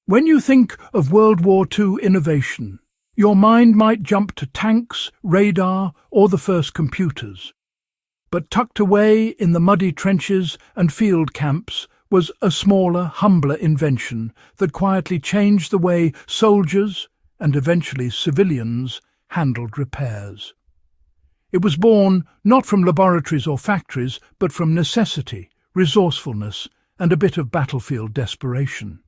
When you think of World War II innovation, your mind might jump to tanks, radar, or the first computers. But tucked away in the muddy trenches and field camps was a smaller, humbler invention that quietly changed the way soldiers, and eventually civilians, handled repairs. It was born not from laboratories or factories, but from necessity, resourcefulness, and a bit of battlefield desperation.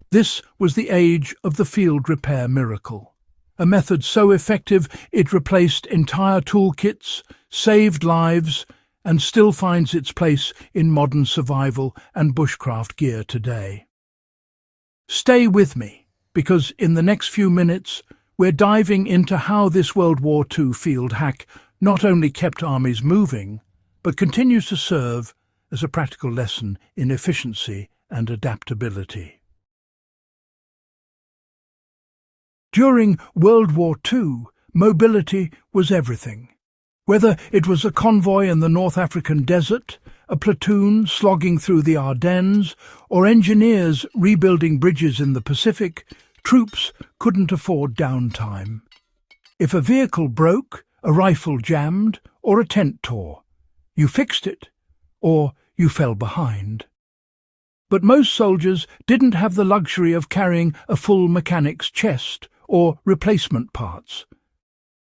This was the age of the field repair miracle, a method so effective it replaced entire toolkits, saved lives, and still finds its place in modern survival and bushcraft gear today. Stay with me, because in the next few minutes we're diving into how this World War II field hack not only kept armies moving, but continues to serve as a practical lesson in efficiency and adaptability. During World War II, mobility was everything. Whether it was a convoy in the North African desert, a platoon slogging through the Ardennes, or engineers rebuilding bridges in the Pacific, troops couldn't afford downtime. If a vehicle broke, a rifle jammed, or a tent tore, you fixed it, or you fell behind. But most soldiers didn't have the luxury of carrying a full mechanic's chest or replacement parts.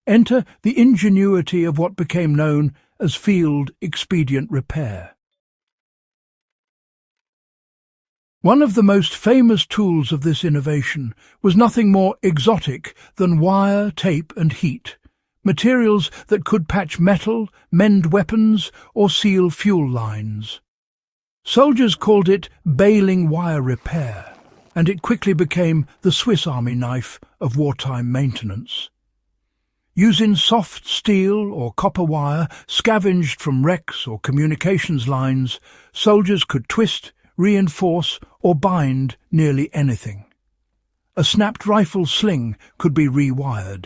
Enter the ingenuity of what became known as field expedient repair. One of the most famous tools of this innovation was nothing more exotic than wire, tape and heat, materials that could patch metal, mend weapons or seal fuel lines. Soldiers called it baling wire repair, and it quickly became the Swiss Army knife of wartime maintenance. Using soft steel or copper wire scavenged from wrecks or communications lines, soldiers could twist, reinforce or bind nearly anything. A snapped rifle sling could be rewired.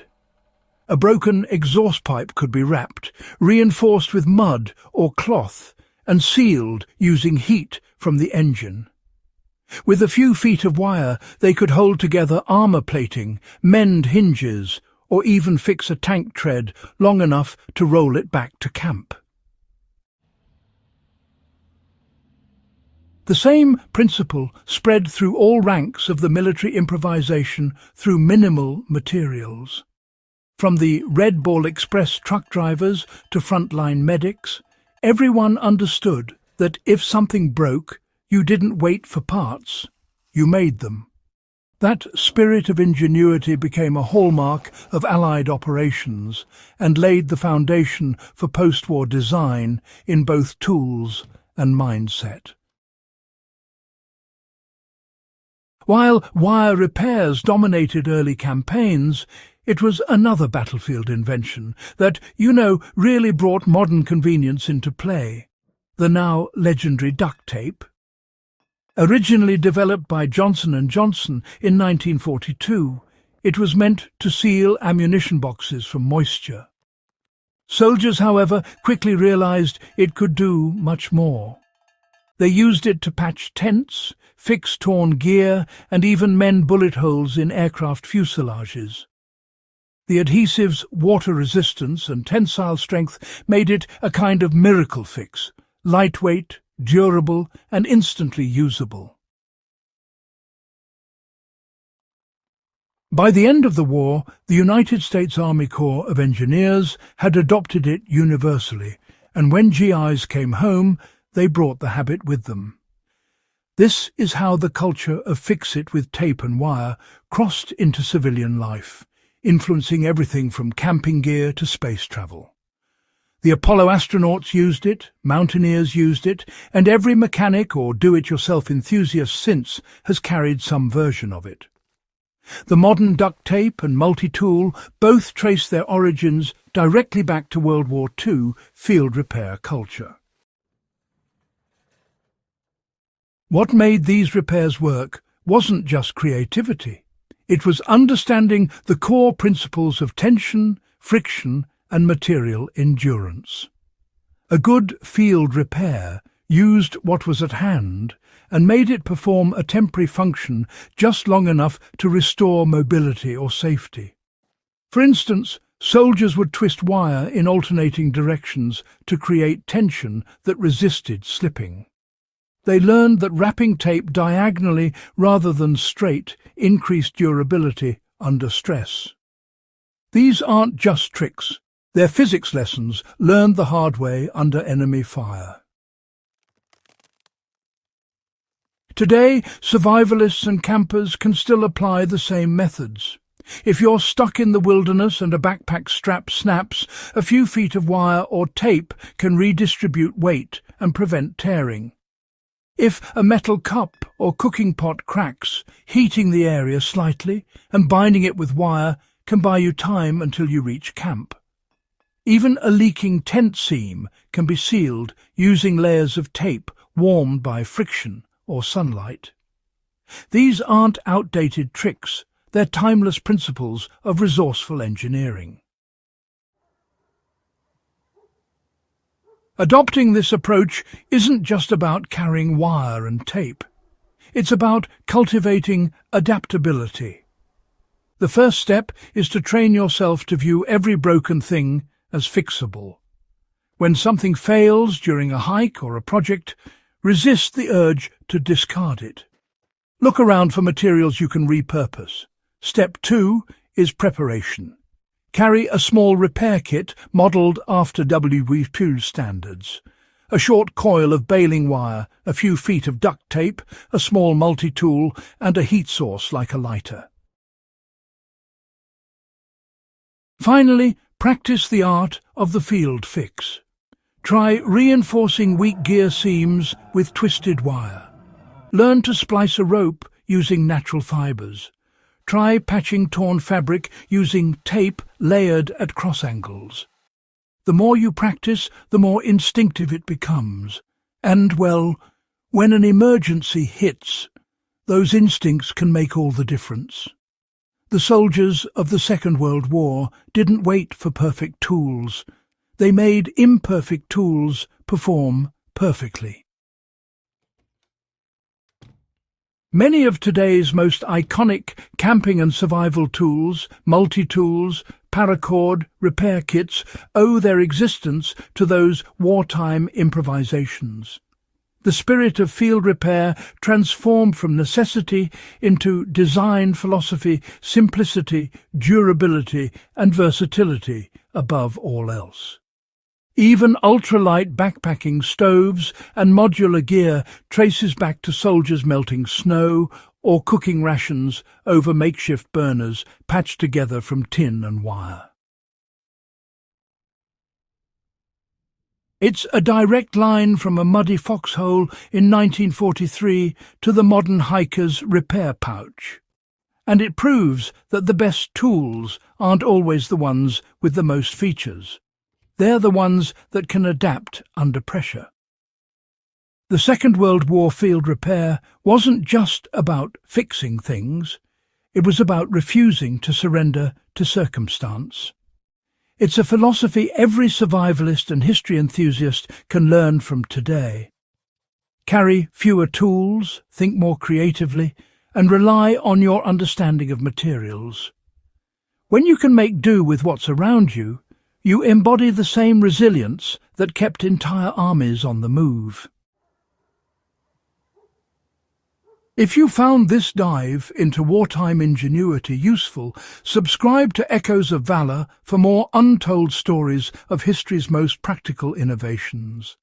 A broken exhaust pipe could be wrapped, reinforced with mud or cloth, and sealed using heat from the engine. With a few feet of wire, they could hold together armor plating, mend hinges, or even fix a tank tread long enough to roll it back to camp. The same principle spread through all ranks of the military improvisation through minimal materials. From the Red Ball Express truck drivers to frontline medics, everyone understood that if something broke, you didn't wait for parts, you made them. That spirit of ingenuity became a hallmark of Allied operations and laid the foundation for post-war design in both tools and mindset. While wire repairs dominated early campaigns, it was another battlefield invention that, really brought modern convenience into play: the now legendary duct tape. Originally developed by Johnson & Johnson in 1942, it was meant to seal ammunition boxes from moisture. Soldiers, however, quickly realized it could do much more. They used it to patch tents, fix torn gear, and even mend bullet holes in aircraft fuselages. The adhesive's water resistance and tensile strength made it a kind of miracle fix, lightweight, durable, and instantly usable. By the end of the war, the United States Army Corps of Engineers had adopted it universally, and when GIs came home, they brought the habit with them. This is how the culture of fix-it with tape and wire crossed into civilian life, influencing everything from camping gear to space travel. The Apollo astronauts used it, mountaineers used it, and every mechanic or do-it-yourself enthusiast since has carried some version of it. The modern duct tape and multi-tool both trace their origins directly back to World War II field repair culture. What made these repairs work wasn't just creativity. It was understanding the core principles of tension, friction, and material endurance. A good field repair used what was at hand, and made it perform a temporary function just long enough to restore mobility or safety. For instance, soldiers would twist wire in alternating directions to create tension that resisted slipping. They learned that wrapping tape diagonally rather than straight increased durability under stress. These aren't just tricks. They're physics lessons learned the hard way under enemy fire. Today, survivalists and campers can still apply the same methods. If you're stuck in the wilderness and a backpack strap snaps, a few feet of wire or tape can redistribute weight and prevent tearing. If a metal cup or cooking pot cracks, heating the area slightly and binding it with wire can buy you time until you reach camp. Even a leaking tent seam can be sealed using layers of tape warmed by friction or sunlight. These aren't outdated tricks, they're timeless principles of resourceful engineering. Adopting this approach isn't just about carrying wire and tape. It's about cultivating adaptability. The first step is to train yourself to view every broken thing as fixable. When something fails during a hike or a project, resist the urge to discard it. Look around for materials you can repurpose. Step 2 is preparation. Carry a small repair kit modelled after WWII standards. A short coil of baling wire, a few feet of duct tape, a small multi-tool, and a heat source like a lighter. Finally, practice the art of the field fix. Try reinforcing weak gear seams with twisted wire. Learn to splice a rope using natural fibres. Try patching torn fabric using tape layered at cross angles. The more you practice, the more instinctive it becomes. And, well, when an emergency hits, those instincts can make all the difference. The soldiers of the Second World War didn't wait for perfect tools. They made imperfect tools perform perfectly. Many of today's most iconic camping and survival tools, multi-tools, paracord, repair kits, owe their existence to those wartime improvisations. The spirit of field repair transformed from necessity into design philosophy, simplicity, durability, and versatility above all else. Even ultralight backpacking stoves and modular gear traces back to soldiers melting snow or cooking rations over makeshift burners patched together from tin and wire. It's a direct line from a muddy foxhole in 1943 to the modern hiker's repair pouch. And it proves that the best tools aren't always the ones with the most features. They're the ones that can adapt under pressure. The Second World War field repair wasn't just about fixing things, it was about refusing to surrender to circumstance. It's a philosophy every survivalist and history enthusiast can learn from today. Carry fewer tools, think more creatively, and rely on your understanding of materials. When you can make do with what's around you, you embody the same resilience that kept entire armies on the move. If you found this dive into wartime ingenuity useful, subscribe to Echoes of Valor for more untold stories of history's most practical innovations.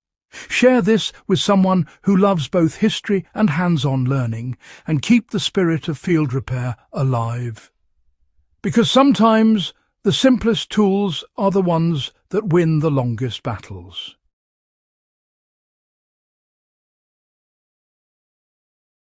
Share this with someone who loves both history and hands-on learning, and keep the spirit of field repair alive. Because sometimes the simplest tools are the ones that win the longest battles.